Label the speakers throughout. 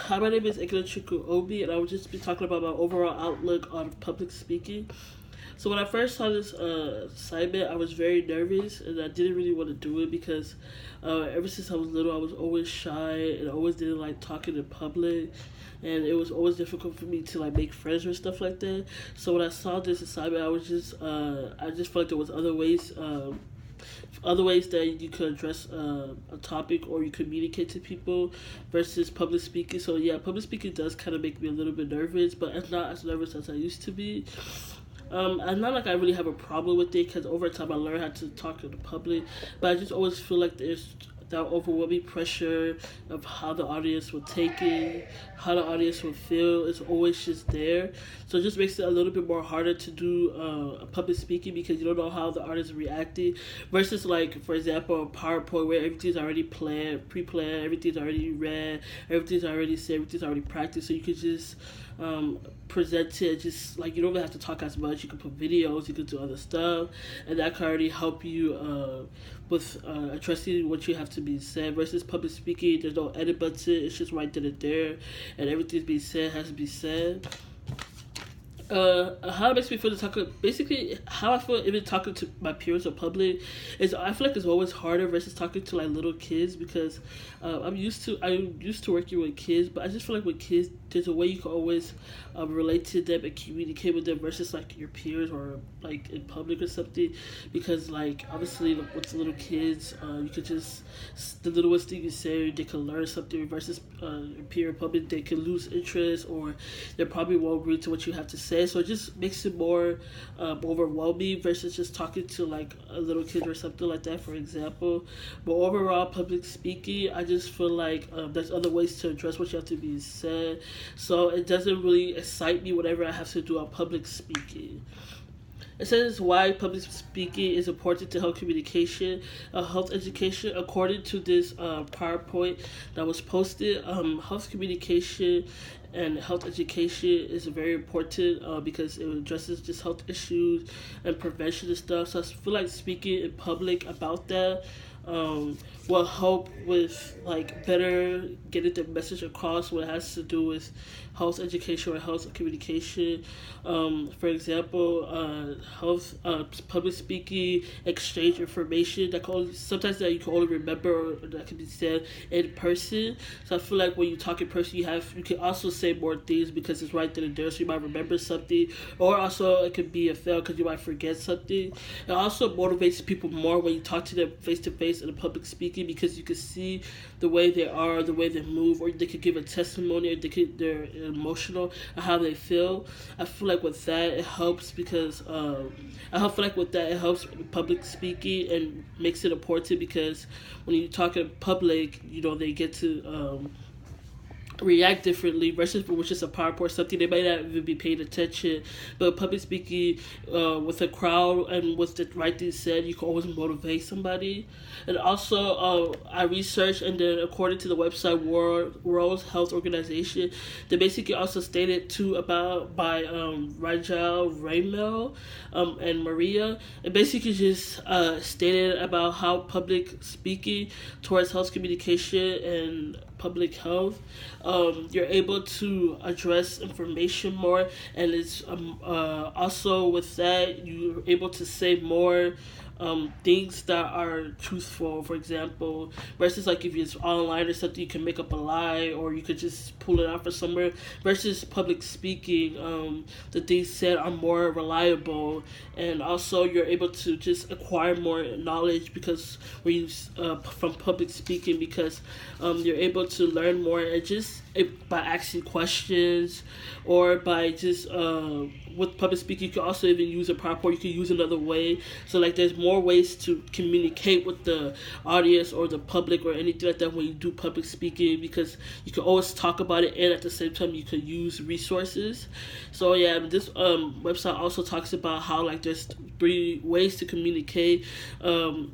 Speaker 1: Hi, my name is Ignachuku Obi, and I will just be talking about my overall outlook on public speaking. So when I first saw this assignment, I was very nervous, and I didn't really want to do it because ever since I was little, I was always shy and I always didn't like talking in public, and it was always difficult for me to like make friends or stuff like that. So when I saw this assignment, I just felt like there was other ways that you could address a topic or you communicate to people versus public speaking. So yeah, public speaking does kind of make me a little bit nervous, but I'm not as nervous as I used to be. I'm not like I really have a problem with it because over time I learned how to talk to the public, but I just always feel like there's that overwhelming pressure of how the audience will take it, how the audience will feel. It's always just there, so it just makes it a little bit more harder to do public speaking because you don't know how the audience is reacting. Versus like for example, a PowerPoint where everything's already planned, pre-planned, everything's already read, everything's already said, everything's already practiced, so you could just present it just like you don't even have to talk as much. You can put videos, you can do other stuff, and that can already help you with addressing what you have to be said. Versus public speaking, there's no edit button, it's just right then and there, and everything's being said has to be said. How it makes me feel to talk, basically how I feel even talking to my peers or public is I feel like it's always harder versus talking to like little kids because I'm used to working with kids, but I just feel like with kids there's a way you can always relate to them and communicate with them versus like your peers or like in public or something, because like obviously with the little kids you could just the littlest thing you say they can learn something versus your peer in public they can lose interest or they probably won't agree to what you have to say, so it just makes it more overwhelming versus just talking to like a little kid or something like that, for example. But overall, public speaking, I just feel like there's other ways to address what you have to be said, so it doesn't really excite me whenever I have to do a public speaking. It says why public speaking is important to health communication, health education. According to this PowerPoint that was posted, health communication and health education is very important because it addresses just health issues and prevention and stuff. So I feel like speaking in public about that will help with like better getting the message across when it has to do with health education or health communication. For example, health public speaking, exchange information that can only, sometimes that you can only remember or that can be said in person. So I feel like when you talk in person, you can also say more things because it's right then and there. So you might remember something, or also it could be a fail because you might forget something. It also motivates people more when you talk to them face to face in a public speaking because you can see the way they are, the way they move, or they could give a testimony, or they're emotional and how they feel. I feel like with that it helps because I feel like with that it helps with public speaking and makes it important because when you talk in public, you know they get to react differently versus which is a PowerPoint something they might not even be paying attention. But public speaking with a crowd and with the right thing said, you can always motivate somebody. And also I researched, and then according to the website World Health Organization, they basically also stated too about by Rajal Raymel and Maria. It basically just stated about how public speaking towards health communication and public health, you're able to address information more, and it's also with that you're able to say more things that are truthful, for example, versus like if it's online or something you can make up a lie or you could just pull it out from somewhere. Versus public speaking, the things said are more reliable, and also you're able to just acquire more knowledge because when you from public speaking, because you're able to learn more and just by asking questions or by just with public speaking you can also even use a PowerPoint, you can use another way. So like there's more ways to communicate with the audience or the public or anything like that when you do public speaking, because you can always talk about it and at the same time you can use resources. So yeah, this website also talks about how like there's 3 ways to communicate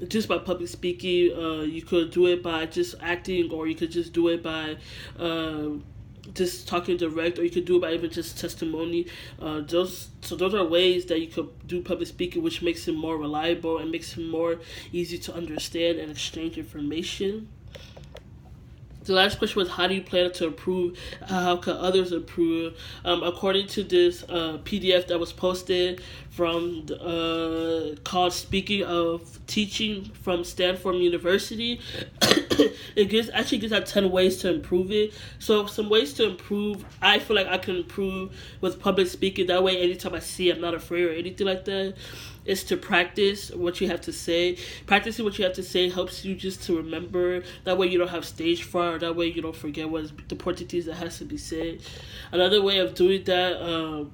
Speaker 1: just by public speaking. You could do it by just acting, or you could just do it by just talking direct, or you could do it by even just testimony. Those are ways that you could do public speaking, which makes it more reliable and makes it more easy to understand and exchange information. The last question was, how do you plan to improve? How can others improve? According to this PDF that was posted from called "Speaking of Teaching" from Stanford University, actually gives out 10 ways to improve it. So some ways to improve, I feel like I can improve with public speaking. That way, anytime I see, I'm not afraid or anything like that. Is to practice what you have to say. Practicing what you have to say helps you just to remember. That way you don't have stage fright, or that way you don't forget what's the important things that has to be said. Another way of doing that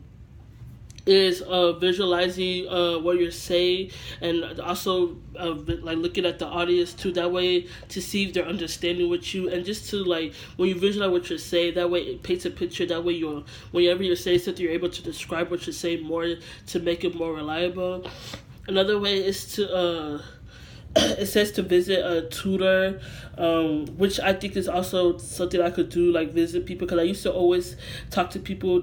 Speaker 1: is visualizing what you're saying, and also like looking at the audience too. That way to see if they're understanding what you, and just to like when you visualize what you're saying, that way it paints a picture. That way whenever you're saying something, you're able to describe what you're saying more to make it more reliable. Another way is to it says to visit a tutor, which I think is also something I could do, like visit people, because I used to always talk to people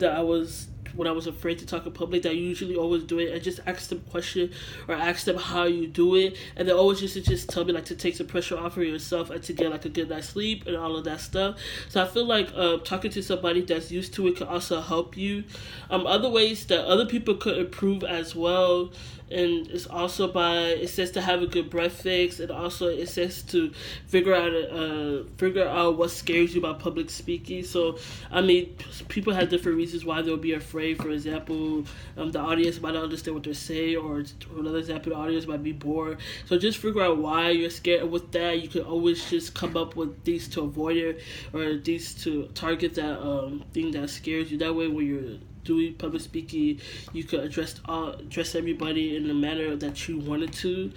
Speaker 1: when I was afraid to talk in public, that I usually always do it and just ask them a question or ask them how you do it, and they always used to just tell me like to take some pressure off of yourself and to get like a good night's sleep and all of that stuff. So I feel like talking to somebody that's used to it could also help you. Other ways that other people could improve as well, and it's also it says to have a good breath fix, and also it says to figure out what scares you about public speaking. So I mean, people have different reasons why they'll be afraid. For example, the audience might not understand what they're saying, or another example, the audience might be bored. So just figure out why you're scared, and with that you can always just come up with things to avoid it, or things to target that thing that scares you. That way when you're doing public speaking, you could address everybody in the manner that you wanted to.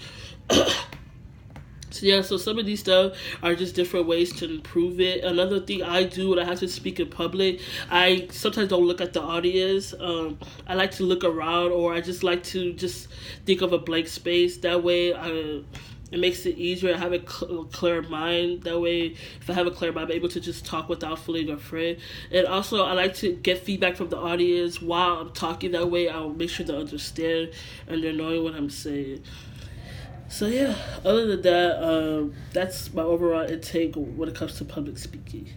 Speaker 1: So yeah, so some of these stuff are just different ways to improve it. Another thing I do when I have to speak in public, I sometimes don't look at the audience. I like to look around, or I just like to just think of a blank space. That way it makes it easier. I have a clear mind. That way, if I have a clear mind, I'm able to just talk without feeling afraid. And also, I like to get feedback from the audience while I'm talking. That way, I'll make sure they understand and they're knowing what I'm saying. So yeah, other than that, that's my overall intake when it comes to public speaking.